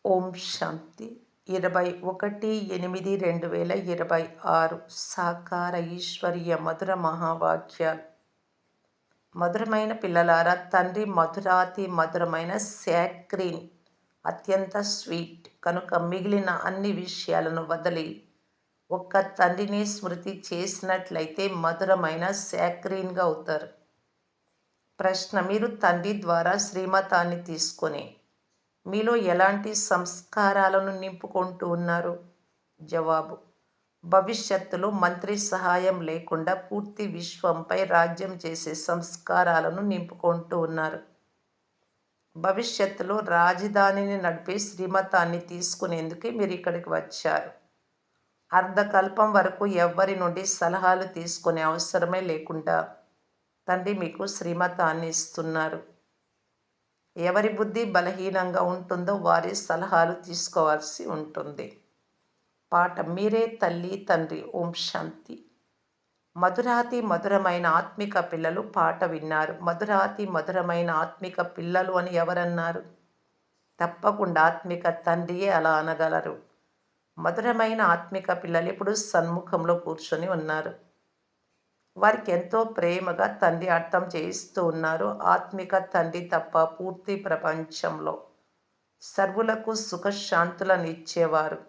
ఓం శాంతి 21/8/2026 సాకార ఈశ్వరీయ మధుర మహావాక్యాలు. మధురమైన పిల్లలారా, తండ్రి మధురాతి మధురమైన శాక్రీన్ అత్యంత స్వీట్ కనుక మిగిలిన అన్ని విషయాలను వదిలి ఒక్క తండ్రిని స్మృతి చేసినట్లయితే మధురమైన శాక్రీన్గా అవుతారు. ప్రశ్న: మీరు తండ్రి ద్వారా శ్రీమతాన్ని తీసుకొని మీలో ఎలాంటి సంస్కారాలను నింపుకుంటూ ఉన్నారు? జవాబు: భవిష్యత్తులో మంత్రి సహాయం లేకుండా పూర్తి విశ్వంపై రాజ్యం చేసే సంస్కారాలను నింపుకుంటూ ఉన్నారు. భవిష్యత్తులో రాజధానిని నడిపే శ్రీమతాన్ని తీసుకునేందుకే మీరు ఇక్కడికి వచ్చారు. అర్ధకల్పం వరకు ఎవ్వరి నుండి సలహాలు తీసుకునే అవసరమే లేకుండా తండ్రి మీకు శ్రీమతాన్ని ఇస్తున్నారు. ఎవరి బుద్ధి బలహీనంగా ఉంటుందో వారి సలహాలు తీసుకోవాల్సి ఉంటుంది. పాట: మీరే తల్లి తండ్రి. ఓం శాంతి. మధురాతి మధురమైన ఆత్మిక పిల్లలు పాట విన్నారు. మధురాతి మధురమైన ఆత్మిక పిల్లలు అని ఎవరన్నారు? తప్పకుండా ఆత్మిక తండ్రియే అలా అనగలరు. మధురమైన ఆత్మిక పిల్లలు ఇప్పుడు సన్ముఖంలో కూర్చొని ఉన్నారు. వారికి ఎంతో ప్రేమగా తండ్రి అర్థం చేయిస్తూ ఉన్నారు. ఆత్మిక తండ్రి తప్ప పూర్తి ప్రపంచంలో సర్వులకు సుఖశాంతులను ఇచ్చేవారు,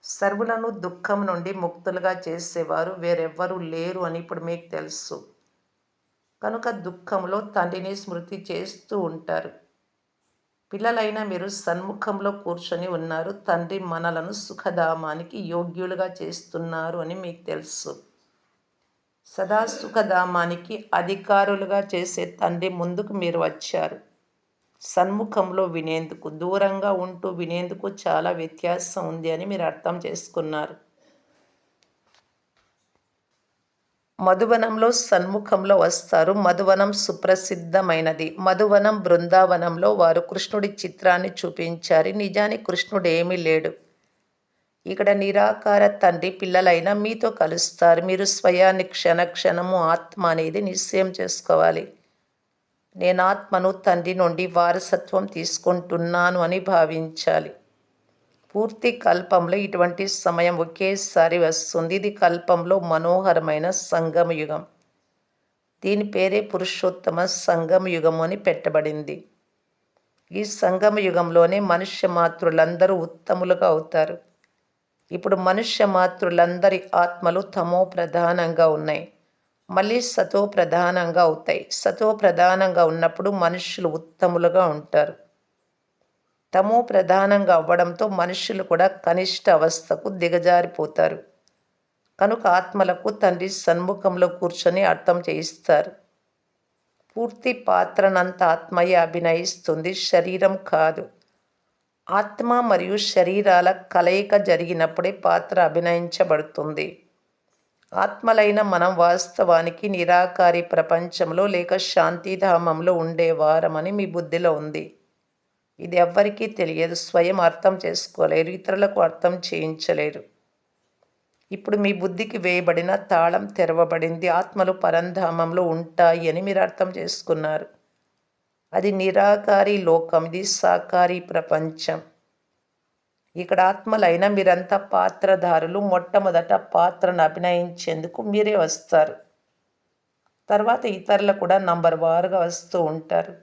సర్వులను దుఃఖం నుండి ముక్తులుగా చేసేవారు వేరెవ్వరూ లేరు అని ఇప్పుడు మీకు తెలుసు. కనుక దుఃఖంలో తండ్రిని స్మృతి చేస్తూ ఉంటారు. పిల్లలైన మీరు సన్ముఖంలో కూర్చొని ఉన్నారు. తండ్రి మనలను సుఖధామానికి యోగ్యులుగా చేస్తున్నారు అని మీకు తెలుసు. సదా సుఖధామానికి అధికారులుగా చేసే తండ్రి ముందుకు మీరు వచ్చారు. సన్ముఖంలో వినేందుకు, దూరంగా ఉంటూ వినేందుకు చాలా వ్యత్యాసం ఉంది అని మీరు అర్థం చేసుకున్నారు. మధువనంలో సన్ముఖంలో వస్తారు. మధువనం సుప్రసిద్ధమైనది. మధువనం బృందావనంలో వారు కృష్ణుడి చిత్రాన్ని చూపించారు. నిజానికి కృష్ణుడు ఏమీ లేడు. ఇక్కడ నిరాకార తండ్రి పిల్లలైన మీతో కలుస్తారు. మీరు స్వయాన్ని క్షణక్షణము ఆత్మ అనేది నిశ్చయం చేసుకోవాలి. నేను ఆత్మను తండ్రి నుండి వారసత్వం తీసుకుంటున్నాను అని భావించాలి. పూర్తి కల్పంలో ఇటువంటి సమయం ఒకేసారి వస్తుంది. ఇది కల్పంలో మనోహరమైన సంగమయుగం. దీని పేరే పురుషోత్తమ సంగమయుగము అని పెట్టబడింది. ఈ సంగమయుగంలోనే మనుష్య మాతృలందరూ ఉత్తములుగా అవుతారు. ఇప్పుడు మనుష్య మాతృలందరి ఆత్మలు తమో ప్రధానంగా ఉన్నాయి. మళ్ళీ సతో ప్రధానంగా అవుతాయి. సతో ప్రధానంగా ఉన్నప్పుడు మనుష్యులు ఉత్తములుగా ఉంటారు. తమో ప్రధానంగా అవ్వడంతో మనుష్యులు కూడా కనిష్ట అవస్థకు దిగజారిపోతారు. కనుక ఆత్మలకు తండ్రి సన్ముఖంలో కూర్చొని అర్థం చేయిస్తారు. పూర్తి పాత్రనంత ఆత్మయే అభినయిస్తుంది, శరీరం కాదు. ఆత్మ మరియు శరీరాల కలయిక జరిగినప్పుడే పాత్ర అభినయించబడుతుంది. ఆత్మలైన మనం వాస్తవానికి నిరాకారి ప్రపంచంలో లేక శాంతిధామంలో ఉండేవారమని మీ బుద్ధిలో ఉంది. ఇది ఎవ్వరికీ తెలియదు. స్వయం అర్థం చేసుకోలేరు, ఇతరులకు అర్థం చేయించలేరు. ఇప్పుడు మీ బుద్ధికి వేయబడిన తాళం తెరవబడింది. ఆత్మలు పరంధామంలో ఉంటాయి అని మీరు అర్థం చేసుకున్నారు. అది నిరాకారి లోకం, ఇది సాకారి ప్రపంచం. ఇక్కడ ఆత్మలైన మీరంతా పాత్రధారులు. మొట్టమొదట పాత్రను అభినయించేందుకు మీరే వస్తారు. తర్వాత ఇతరులు కూడా నంబర్ వారుగా వస్తూ ఉంటారు.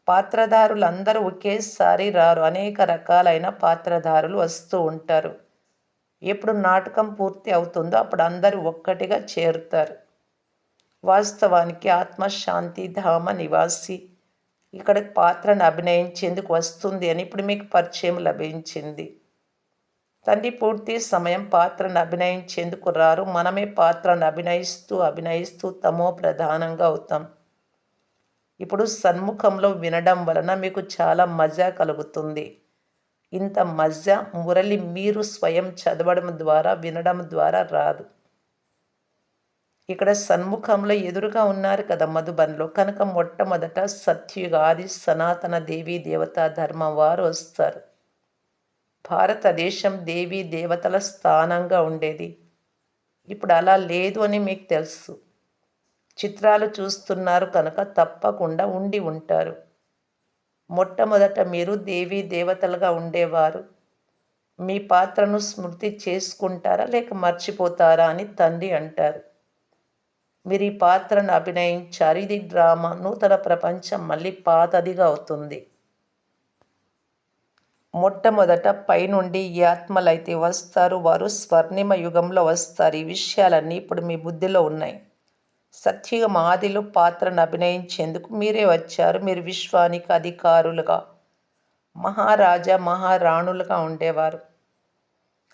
పాత్రధారులందరూ ఒకేసారి రారు. అనేక రకాలైన పాత్రధారులు వస్తూ ఉంటారు. ఎప్పుడు నాటకం పూర్తి అవుతుందో అప్పుడు అందరూ ఒక్కటిగా చేరుతారు. వాస్తవానికి ఆత్మ శాంతిధామ నివాసి ఇక్కడ పాత్రను అభినయించేందుకు వస్తుంది అని ఇప్పుడు మీకు పరిచయం లభించింది. తండ్రి పూర్తి సమయం పాత్రను అభినయించేందుకు రారు. మనమే పాత్రను అభినయిస్తూ తమో ప్రధానంగా అవుతాం. ఇప్పుడు సన్ముఖంలో వినడం వలన మీకు చాలా మజా కలుగుతుంది. ఇంత మజా మురళి మీరు స్వయం చదవడం ద్వారా, వినడం ద్వారా రాదు. ఇక్కడ సన్ముఖంలో ఎదురుగా ఉన్నారు కదా మధుబన్లో. కనుక మొట్టమొదట సత్యుగ ఆది సనాతన దేవీ దేవతా ధర్మం వారు వస్తారు. భారతదేశం దేవీ దేవతల స్థానంగా ఉండేది. ఇప్పుడు అలా లేదు అని మీకు తెలుసు. చిత్రాలు చూస్తున్నారు కనుక తప్పకుండా ఉండి ఉంటారు. మొట్టమొదట మీరు దేవీ దేవతలుగా ఉండేవారు. మీ పాత్రను స్మృతి చేసుకుంటారా లేక మర్చిపోతారా అని తండ్రి అంటారు. మీరు ఈ పాత్రను అభినయించారు. ఇది డ్రామా. నూతన ప్రపంచం మళ్ళీ పాతదిగా అవుతుంది. మొట్టమొదట పైనుండి ఈ ఆత్మలైతే వస్తారు. వారు స్వర్ణిమ యుగంలో వస్తారు. ఈ విషయాలన్నీ ఇప్పుడు మీ బుద్ధిలో ఉన్నాయి. సత్యుగం ఆదిలో పాత్రను అభినయించేందుకు మీరే వచ్చారు. మీరు విశ్వానికి అధికారులుగా, మహారాజా మహారాణులుగా ఉండేవారు.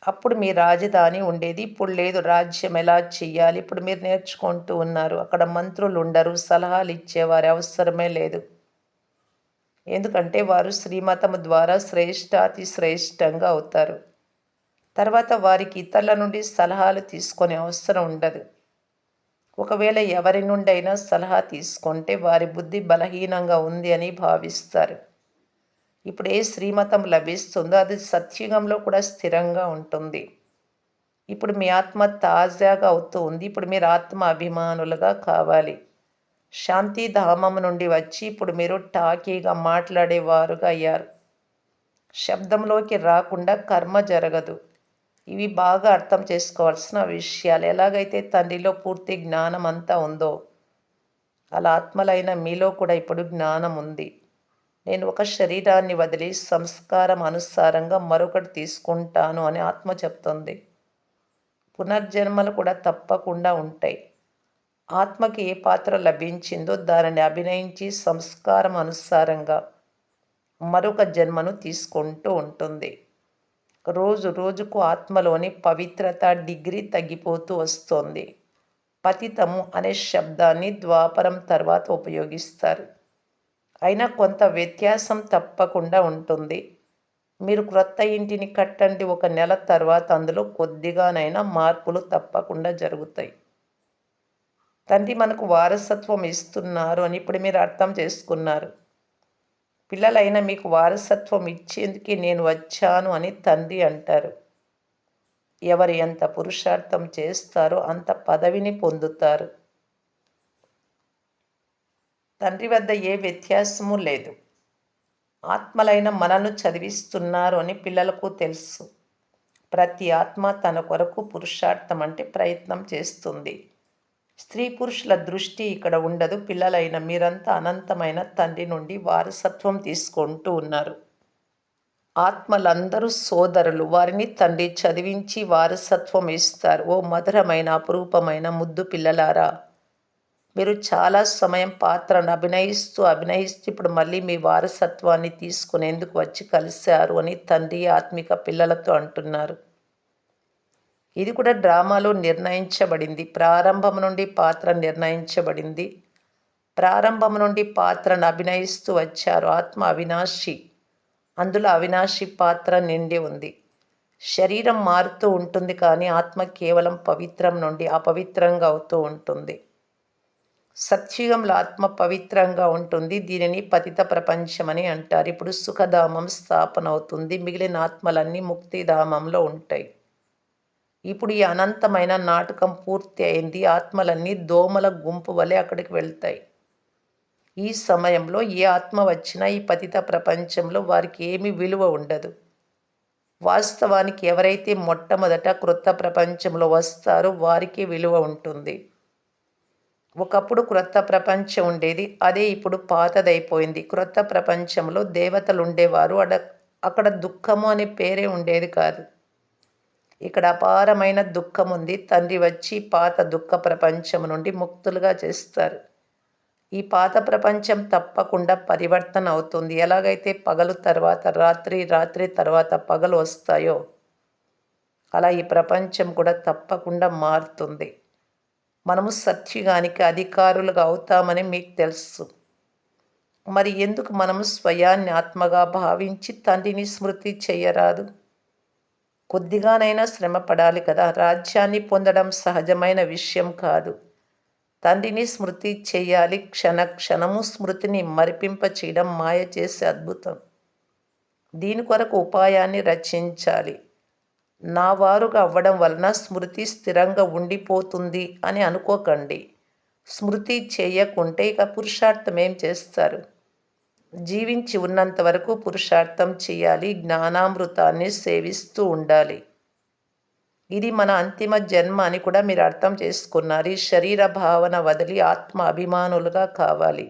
అప్పుడు మీ రాజధాని ఉండేది. ఇప్పుడు లేదు. రాజ్యం ఎలా చెయ్యాలి ఇప్పుడు మీరు నేర్చుకుంటూ ఉన్నారు. అక్కడ మంత్రులు ఉండరు. సలహాలు ఇచ్చేవారి అవసరమే లేదు. ఎందుకంటే వారు శ్రీమతము ద్వారా శ్రేష్టాతి శ్రేష్టంగా అవుతారు. తర్వాత వారికి ఇతరుల నుండి సలహాలు తీసుకునే అవసరం ఉండదు. ఒకవేళ ఎవరి నుండి అయినా సలహా తీసుకుంటే వారి బుద్ధి బలహీనంగా ఉంది అని భావిస్తారు. ఇప్పుడు ఏ శ్రీమతం లభిస్తుందో అది సత్యుగంలో కూడా స్థిరంగా ఉంటుంది. ఇప్పుడు మీ ఆత్మ తాజాగా అవుతూ ఉంది. ఇప్పుడు మీరు ఆత్మ అభిమానులుగా కావాలి. శాంతిధామం నుండి వచ్చి ఇప్పుడు మీరు టాకీగా మాట్లాడేవారుగా అయ్యారు. శబ్దంలోకి రాకుండా కర్మ జరగదు. ఇవి బాగా అర్థం చేసుకోవాల్సిన విషయాలు. ఎలాగైతే తండ్రిలో పూర్తి జ్ఞానం అంతా ఉందో అలా ఆత్మలైన మీలో కూడా ఇప్పుడు జ్ఞానం ఉంది. నేను ఒక శరీరాన్ని వదిలి సంస్కారం అనుసారంగా మరొకటి తీసుకుంటాను అని ఆత్మ చెప్తుంది. పునర్జన్మలు కూడా తప్పకుండా ఉంటాయి. ఆత్మకి ఏ పాత్ర లభించిందో దానిని అభినయించి సంస్కారం అనుసారంగా మరొక జన్మను తీసుకుంటూ ఉంటుంది. రోజు రోజుకు ఆత్మలోని పవిత్రత డిగ్రీ తగ్గిపోతూ వస్తోంది. పతితము అనే శబ్దాన్ని ద్వాపరం తర్వాత ఉపయోగిస్తారు. అయినా కొంత వ్యత్యాసం తప్పకుండా ఉంటుంది. మీరు క్రొత్త ఇంటిని కట్టండి. ఒక నెల తర్వాత అందులో కొద్దిగానైనా మార్పులు తప్పకుండా జరుగుతాయి. తండ్రి మనకు వారసత్వం ఇస్తున్నారు అని ఇప్పుడు మీరు అర్థం చేసుకున్నారు. పిల్లలైన మీకు వారసత్వం ఇచ్చేందుకే నేను వచ్చాను అని తండ్రి అంటారు. ఎవరు ఎంత పురుషార్థం చేస్తారో అంత పదవిని పొందుతారు. తండ్రి వద్ద ఏ వ్యత్యాసము లేదు. ఆత్మలైన మనను చదివిస్తున్నారు అని పిల్లలకు తెలుసు. ప్రతి ఆత్మ తన కొరకు పురుషార్థం అంటే ప్రయత్నం చేస్తుంది. స్త్రీ పురుషుల దృష్టి ఇక్కడ ఉండదు. పిల్లలైన మీరంతా అనంతమైన తండ్రి నుండి వారసత్వం తీసుకుంటూ ఉన్నారు. ఆత్మలందరూ సోదరులు. వారిని తండ్రి చదివించి వారసత్వం ఇస్తారు. ఓ మధురమైన అపురూపమైన ముద్దు పిల్లలారా, మీరు చాలా సమయం పాత్రను అభినయిస్తూ ఇప్పుడు మళ్ళీ మీ వారసత్వాన్ని తీసుకునేందుకు వచ్చి కలిశారు అని తండ్రి ఆత్మిక పిల్లలతో అంటున్నారు. ఇది కూడా డ్రామాలో నిర్ణయించబడింది. ప్రారంభం నుండి పాత్ర నిర్ణయించబడింది. ప్రారంభం నుండి పాత్రను అభినయిస్తూ వచ్చారు. ఆత్మ అవినాశి. అందులో అవినాశి పాత్ర నిండి ఉంది. శరీరం మారుతూ ఉంటుంది కానీ ఆత్మ కేవలం పవిత్రం నుండి అపవిత్రంగా అవుతూ ఉంటుంది. సత్యుగంలో ఆత్మ పవిత్రంగా ఉంటుంది. దీనిని పతిత ప్రపంచమని అంటారు. ఇప్పుడు సుఖధామం స్థాపన అవుతుంది. మిగిలిన ఆత్మలన్నీ ముక్తిధామంలో ఉంటాయి. ఇప్పుడు ఈ అనంతమైన నాటకం పూర్తి అయింది. ఆత్మలన్నీ దోమల గుంపు వలె అక్కడికి వెళ్తాయి. ఈ సమయంలో ఏ ఆత్మ వచ్చినా ఈ పతిత ప్రపంచంలో వారికి ఏమీ విలువ ఉండదు. వాస్తవానికి ఎవరైతే మొట్టమొదట క్రొత్త ప్రపంచంలో వస్తారో వారికి విలువ ఉంటుంది. ఒకప్పుడు క్రొత్త ప్రపంచం ఉండేది. అదే ఇప్పుడు పాతదైపోయింది. క్రొత్త ప్రపంచంలో దేవతలు ఉండేవారు. అక్కడ దుఃఖము అనే పేరే ఉండేది కాదు. ఇక్కడ అపారమైన దుఃఖం ఉంది. తండ్రి వచ్చి పాత దుఃఖ ప్రపంచం నుండి ముక్తులుగా చేస్తారు. ఈ పాత ప్రపంచం తప్పకుండా పరివర్తన అవుతుంది. ఎలాగైతే పగలు తర్వాత రాత్రి, రాత్రి తర్వాత పగలు వస్తాయో అలా ఈ ప్రపంచం కూడా తప్పకుండా మారుతుంది. మనము సత్యుగానికి అధికారులుగా అవుతామని మీకు తెలుసు. మరి ఎందుకు మనము స్వయాన్ని ఆత్మగా భావించి తండ్రిని స్మృతి చేయరాదు? కొద్దిగానైనా శ్రమ పడాలి కదా. రాజ్యాన్ని పొందడం సహజమైన విషయం కాదు. తండ్రిని స్మృతి చేయాలి. క్షణ క్షణము స్మృతిని మరిపింప చేయడం మాయ చేసే అద్భుతం. దీని కొరకు ఉపాయాన్ని రచించాలి. నా వారుగా అవ్వడం వలన స్మృతి స్థిరంగా ఉండిపోతుంది అని అనుకోకండి. స్మృతి చేయకుంటే ఇక పురుషార్థం ఏం చేస్తారు? జీవించి ఉన్నంత వరకు పురుషార్థం చేయాలి, జ్ఞానామృతాన్ని సేవిస్తూ ఉండాలి. ఇది మన అంతిమ జన్మ అని కూడా మీరు అర్థం చేసుకున్నారు. ఈ శరీర భావన వదిలి ఆత్మ అభిమానులుగా కావాలి.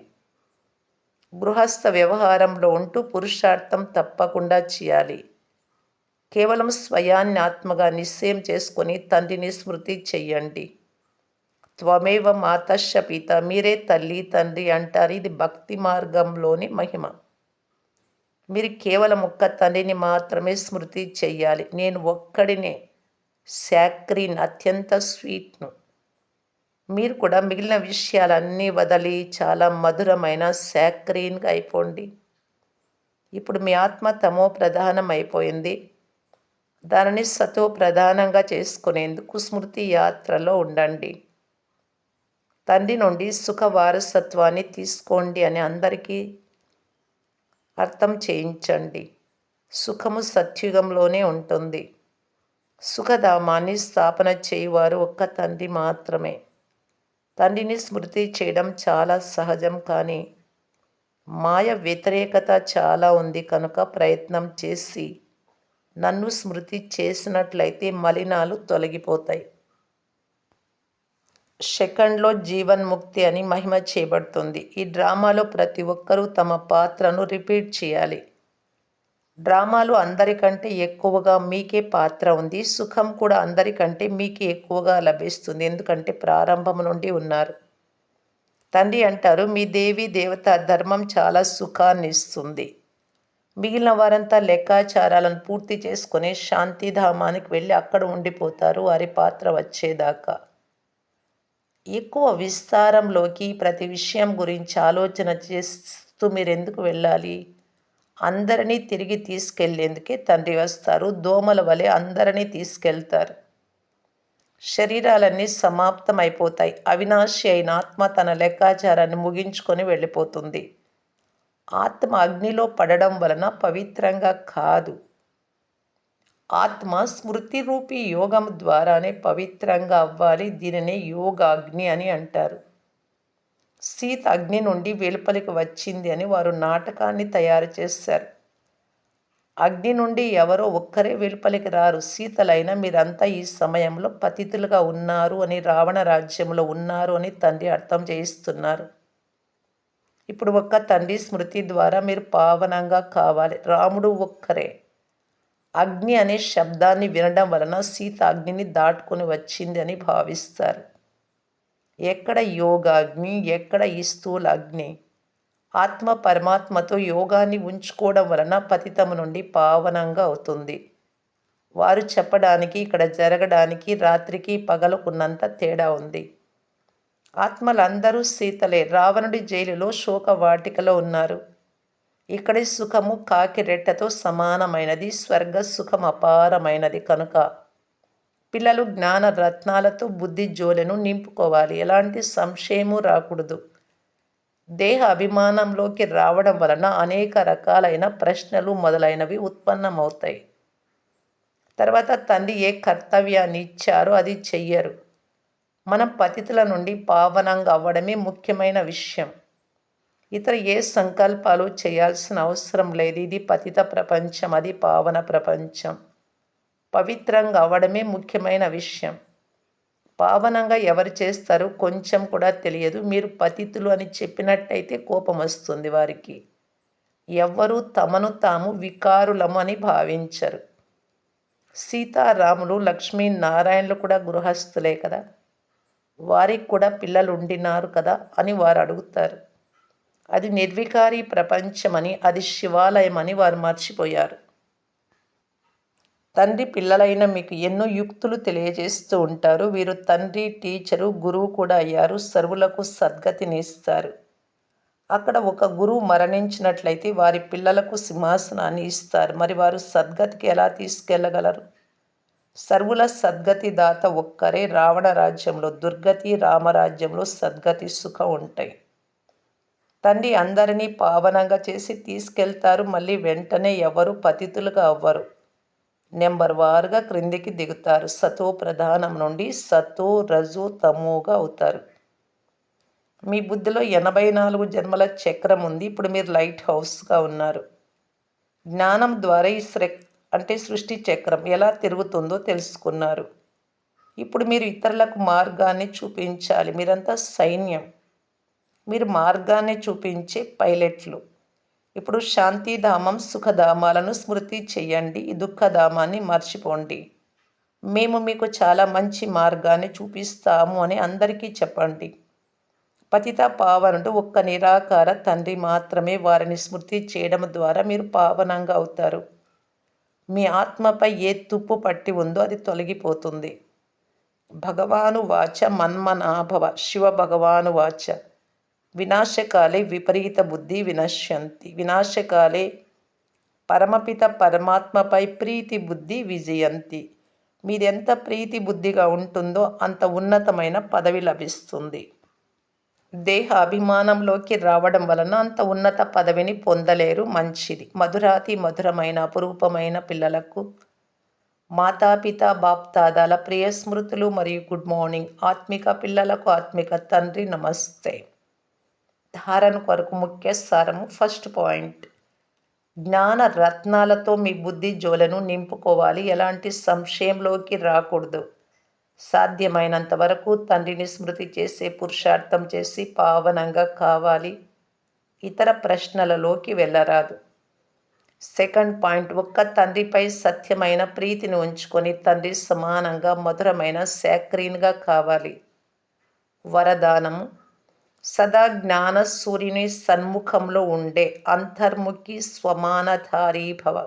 గృహస్థ వ్యవహారంలో ఉంటూ పురుషార్థం తప్పకుండా చేయాలి. కేవలం స్వయాన్ని ఆత్మగా నిశ్చయం చేసుకొని తండ్రిని స్మృతి చెయ్యండి. త్వమేవ మాతశ్చ పిత, మీరే తల్లి తండ్రి అంటారు. ఇది భక్తి మార్గంలోని మహిమ. మీరు కేవలం ఒక్క తండ్రిని మాత్రమే స్మృతి చెయ్యాలి. నేను ఒక్కడినే శాక్రీన్, అత్యంత స్వీట్ను. మీరు కూడా మిగిలిన విషయాలన్నీ వదిలి చాలా మధురమైన శాక్రీన్గా అయిపోండి. ఇప్పుడు మీ ఆత్మ తమో ప్రధానం అయిపోయింది. దానిని సతో ప్రధానంగా చేసుకునేందుకు స్మృతి యాత్రలో ఉండండి. తండ్రి నుండి సుఖ వారసత్వాన్ని తీసుకోండి అని అందరికీ అర్థం చేయించండి. సుఖము సత్యుగంలోనే ఉంటుంది. సుఖధామాన్ని స్థాపన చేయువారు ఒక్క తండ్రి మాత్రమే. తండ్రిని స్మృతి చేయడం చాలా సహజం, కానీ మాయ వ్యతిరేకత చాలా ఉంది కనుక ప్రయత్నం చేసి నన్ను స్మృతి చేసినట్లయితే మలినాలు తొలగిపోతాయి. సెకండ్లో జీవన్ముక్తి అని మహిమ చేయబడుతుంది. ఈ డ్రామాలో ప్రతి ఒక్కరూ తమ పాత్రను రిపీట్ చేయాలి. డ్రామాలో అందరికంటే ఎక్కువగా మీకే పాత్ర ఉంది. సుఖం కూడా అందరికంటే మీకే ఎక్కువగా లభిస్తుంది, ఎందుకంటే ప్రారంభం నుండి ఉన్నారు. తండ్రి అంటారు, మీ దేవి దేవత ధర్మం చాలా సుఖాన్ని ఇస్తుంది. మిగిలిన వారంతా లెక్కాచారాలను పూర్తి చేసుకుని శాంతిధామానికి వెళ్ళి అక్కడ ఉండిపోతారు వారి పాత్ర వచ్చేదాకా. ఎక్కువ విస్తారంలోకి ప్రతి విషయం గురించి ఆలోచన చేస్తూ మీరెందుకు వెళ్ళాలి? అందరినీ తిరిగి తీసుకెళ్లేందుకే తండ్రి వస్తారు. దోమల వలె అందరినీ తీసుకెళ్తారు. శరీరాలన్నీ సమాప్తమైపోతాయి. అవినాశి అయిన ఆత్మ తన లెక్కాచారాన్ని ముగించుకొని వెళ్ళిపోతుంది. ఆత్మ అగ్నిలో పడడం వలన పవిత్రంగా కాదు, ఆత్మ స్మృతి రూపీ యోగం ద్వారానే పవిత్రంగా అవ్వాలి. దీనినే యోగాగ్ని అని అంటారు. సీత అగ్ని నుండి వెలుపలికి వచ్చింది అని వారు నాటకాన్ని తయారు చేశారు. అగ్ని నుండి ఎవరో ఒక్కరే వెలుపలికి రారు. సీతలైన మీరంతా ఈ సమయంలో పతితులుగా ఉన్నారు అని, రావణ రాజ్యంలో ఉన్నారు అని తండ్రి అర్థం చేయిస్తున్నారు. ఇప్పుడు ఒక్క తండ్రి స్మృతి ద్వారా మీరు పావనంగా కావాలి. రాముడు ఒక్కరే. అగ్ని అనే శబ్దాన్ని వినడం వలన సీత అగ్నిని దాటుకొని వచ్చింది అని భావిస్తారు. ఎక్కడ యోగాగ్ని, ఎక్కడ ఈ స్థూల అగ్ని? ఆత్మ పరమాత్మతో యోగాన్ని ఉంచుకోవడం వలన పతితము నుండి పావనంగా అవుతుంది. వారు చెప్పడానికి ఇక్కడ జరగడానికి రాత్రికి పగలుకున్నంత తేడా ఉంది. ఆత్మలందరూ సీతలే. రావణుడి జైలులో శోకవాటికలో ఉన్నారు. ఇక్కడి సుఖము కాకి రెట్టతో సమానమైనది. స్వర్గ సుఖం అపారమైనది కనుక పిల్లలు జ్ఞాన రత్నాలతో బుద్ధి జోలెను నింపుకోవాలి. ఎలాంటి సంశయము రాకూడదు. దేహ అభిమానంలోకి రావడం వలన అనేక రకాలైన ప్రశ్నలు మొదలైనవి ఉత్పన్నమవుతాయి. తర్వాత తండ్రి ఏ కర్తవ్యాన్ని ఇచ్చారో అది చెయ్యరు. మనం పతితుల నుండి పావనంగా అవ్వడమే ముఖ్యమైన విషయం. ఇతర ఏ సంకల్పాలు చేయాల్సిన అవసరం లేదు. ఇది పతిత ప్రపంచం, అది పావన ప్రపంచం. పవిత్రంగా అవ్వడమే ముఖ్యమైన విషయం. పావనంగా ఎవరు చేస్తారో కొంచెం కూడా తెలియదు. మీరు పతితులు అని చెప్పినట్టయితే కోపం వస్తుంది వారికి. ఎవ్వరూ తమను తాము వికారులము అని భావించరు. సీతారాములు, లక్ష్మీనారాయణలు కూడా గృహస్థులే కదా, వారికి కూడా పిల్లలు ఉండినారు కదా అని వారు అడుగుతారు. అది నిర్వికారి ప్రపంచమని, అది శివాలయమని వారు మర్చిపోయారు. తండ్రి పిల్లలైన మీకు ఎన్నో యుక్తులు తెలియజేస్తూ ఉంటారు. వీరు తండ్రి, టీచరు, గురువు కూడా అయ్యారు. సర్వులకు సద్గతిని ఇస్తారు. అక్కడ ఒక గురువు మరణించినట్లయితే వారి పిల్లలకు సింహాసనాన్ని ఇస్తారు. మరి వారు సద్గతికి ఎలా తీసుకెళ్ళగలరు? సర్వుల సద్గతి దాత ఒక్కరే. రావణ రాజ్యంలో దుర్గతి, రామరాజ్యంలో సద్గతి, సుఖం ఉంటాయి. తండ్రి అందరినీ పావనంగా చేసి తీసుకెళ్తారు. మళ్ళీ వెంటనే ఎవరు పతితులుగా అవ్వరు. నెంబర్ వారుగా క్రిందికి దిగుతారు. సతో ప్రధానం నుండి సతో, రజో, తమోగా అవుతారు. మీ బుద్ధిలో 84 జన్మల చక్రం ఉంది. ఇప్పుడు మీరు లైట్ హౌస్గా ఉన్నారు. జ్ఞానం ద్వారా ఈ అంటే సృష్టి చక్రం ఎలా తిరుగుతుందో తెలుసుకున్నారు. ఇప్పుడు మీరు ఇతరులకు మార్గాన్ని చూపించాలి. మీరంతా సైన్యం. మీరు మార్గాన్ని చూపించే పైలట్లు. ఇప్పుడు శాంతిధామం సుఖధామాలను స్మృతి చెయ్యండి. ఈ దుఃఖధామాన్ని మర్చిపోండి. మేము మీకు చాలా మంచి మార్గాన్ని చూపిస్తాము అని అందరికీ చెప్పండి. పతిత పావనుడు ఒక్క నిరాకార తండ్రి మాత్రమే. వారిని స్మృతి చేయడం ద్వారా మీరు పావనంగా అవుతారు. మీ ఆత్మపై ఏ తుప్పు పట్టి ఉందో అది తొలగిపోతుంది. భగవాను వాచ మన్మనాభవ. శివ భగవాను వాచ వినాశకాలే విపరీత బుద్ధి వినశ్యంతి. వినాశకాలే పరమపిత పరమాత్మపై ప్రీతి బుద్ధి విజయంతి. మీదెంత ప్రీతి బుద్ధిగా ఉంటుందో అంత ఉన్నతమైన పదవి లభిస్తుంది. దేహ అభిమానంలోకి రావడం వలన అంత ఉన్నత పదవిని పొందలేరు. మంచిది. మధురాతి మధురమైన అపురూపమైన పిల్లలకు మాతాపిత బాప్దాదాల ప్రియ స్మృతులు మరియు గుడ్ మార్నింగ్. ఆత్మిక పిల్లలకు ఆత్మిక తండ్రి నమస్తే. ధారణ కొరకు ముఖ్య సారము. ఫస్ట్ పాయింట్, జ్ఞాన రత్నాలతో మీ బుద్ధి జోలను నింపుకోవాలి. ఎలాంటి సంశయంలోకి రాకూడదు. సాధ్యమైనంత వరకు తండ్రిని స్మృతి చేసే పురుషార్థం చేసి పావనంగా కావాలి. ఇతర ప్రశ్నలలోకి వెళ్ళరాదు. సెకండ్ పాయింట్, ఒక్క తండ్రిపై సత్యమైన ప్రీతిని ఉంచుకొని తండ్రి సమానంగా మధురమైన శాక్రీన్గా కావాలి. వరదానము, సదా జ్ఞాన సూర్యుని సన్ముఖంలో ఉండే అంతర్ముఖి స్వమానధారీ భవ.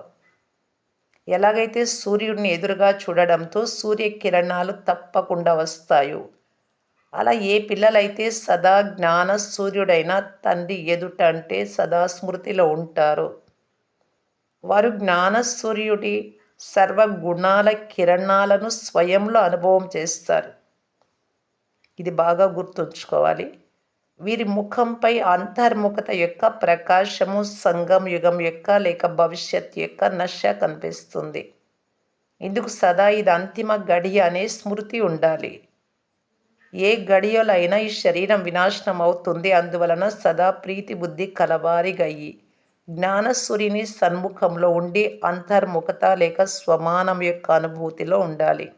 ఎలాగైతే సూర్యుడిని ఎదురుగా చూడడంతో సూర్యకిరణాలు తప్పకుండా వస్తాయో, అలా ఏ పిల్లలైతే సదా జ్ఞాన సూర్యుడైన తండ్రి ఎదుట అంటే సదా స్మృతిలో ఉంటారో, వారు జ్ఞాన సూర్యుడి సర్వగుణాల కిరణాలను స్వయంలో అనుభవం చేస్తారు. ఇది బాగా గుర్తుంచుకోవాలి. వీరి ముఖంపై అంతర్ముఖత యొక్క ప్రకాశము, సంగం యుగం యొక్క లేక భవిష్యత్ యొక్క నశ కనిపిస్తుంది. ఇందుకు సదా ఇది అంతిమ గడియ అనే స్మృతి ఉండాలి. ఏ గడియలైనా ఈ శరీరం వినాశనం అవుతుంది. అందువలన సదా ప్రీతి బుద్ధి కలవారిగయ్యి జ్ఞానసూరిని సన్ముఖంలో ఉండి అంతర్ముఖత లేక స్వమానం యొక్క అనుభూతిలో ఉండాలి.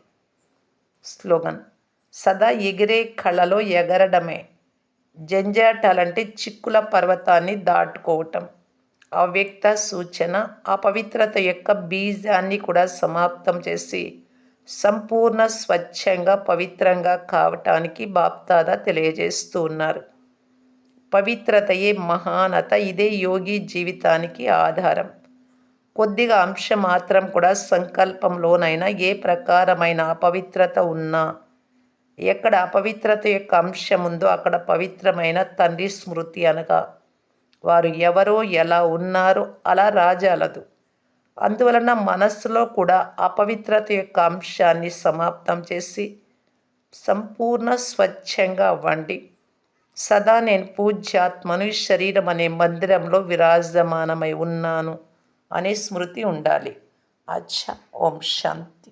స్లోగన్, సదా ఎగిరే కళలో ఎగరడమే. జంజాటాలంటే చిక్కుల పర్వతాన్ని దాటుకోవటం. అవ్యక్త సూచన, అపవిత్రత యొక్క బీజాన్ని కూడా సమాప్తం చేసి సంపూర్ణ స్వచ్ఛంగా పవిత్రంగా కావటానికి బాప్దాదా తెలియజేస్తూ ఉన్నారు. పవిత్రతయే మహానత. ఇదే యోగి జీవితానికి ఆధారం. కొద్దిగా అంశం మాత్రం కూడా సంకల్పంలోనైనా ఏ ప్రకారమైన అపవిత్రత ఉన్నా, ఎక్కడ అపవిత్రత యొక్క అంశం ఉందో అక్కడ పవిత్రమైన తండ్రి స్మృతి అనగా వారు ఎవరో ఎలా ఉన్నారో అలా రాజాలదు. అందువలన మనస్సులో కూడా అపవిత్రత యొక్క అంశాన్ని సమాప్తం చేసి సంపూర్ణ స్వచ్ఛంగా అవ్వండి. సదా నేను పూజ్యాత్మను, శరీరం అనే మందిరంలో విరాజమానమై ఉన్నాను అనే స్మృతి ఉండాలి. అచ్చా, ఓం శాంతి.